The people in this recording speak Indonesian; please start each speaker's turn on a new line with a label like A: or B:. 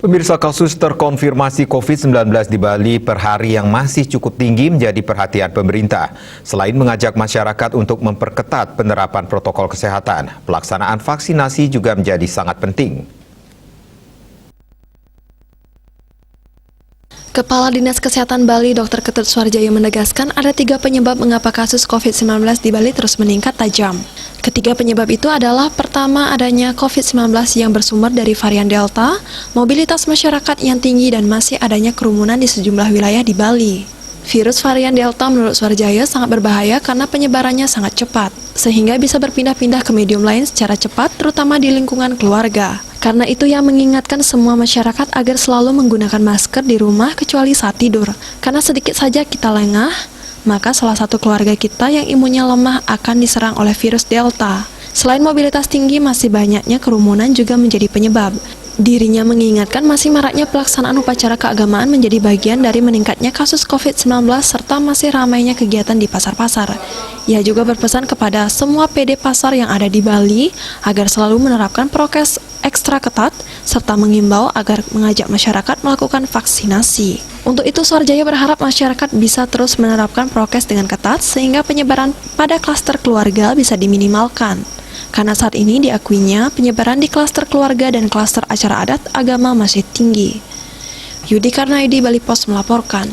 A: Pemirsa, kasus terkonfirmasi COVID-19 di Bali per hari yang masih cukup tinggi menjadi perhatian pemerintah. Selain mengajak masyarakat untuk memperketat penerapan protokol kesehatan, pelaksanaan vaksinasi juga menjadi sangat penting.
B: Kepala Dinas Kesehatan Bali, Dr. Ketut Suarjaya menegaskan ada 3 penyebab mengapa kasus COVID-19 di Bali terus meningkat tajam. Ketiga penyebab itu adalah pertama adanya COVID-19 yang bersumber dari varian Delta, mobilitas masyarakat yang tinggi dan masih adanya kerumunan di sejumlah wilayah di Bali. Virus varian Delta menurut Suarjaya sangat berbahaya karena penyebarannya sangat cepat, sehingga bisa berpindah-pindah ke medium lain secara cepat terutama di lingkungan keluarga. Karena itu yang mengingatkan semua masyarakat agar selalu menggunakan masker di rumah kecuali saat tidur. Karena sedikit saja kita lengah, maka salah satu keluarga kita yang imunnya lemah akan diserang oleh virus Delta. Selain mobilitas tinggi, masih banyaknya kerumunan juga menjadi penyebab. Dirinya mengingatkan masih maraknya pelaksanaan upacara keagamaan menjadi bagian dari meningkatnya kasus COVID-19 serta masih ramainya kegiatan di pasar-pasar. Ia juga berpesan kepada semua PD pasar yang ada di Bali agar selalu menerapkan prokes ekstra ketat serta mengimbau agar mengajak masyarakat melakukan vaksinasi. Untuk itu, Suarjaya berharap masyarakat bisa terus menerapkan prokes dengan ketat sehingga penyebaran pada klaster keluarga bisa diminimalkan. Karena saat ini diakuinya penyebaran di klaster keluarga dan klaster acara adat agama masih tinggi. Yudi Karnaidi, Bali Pos melaporkan.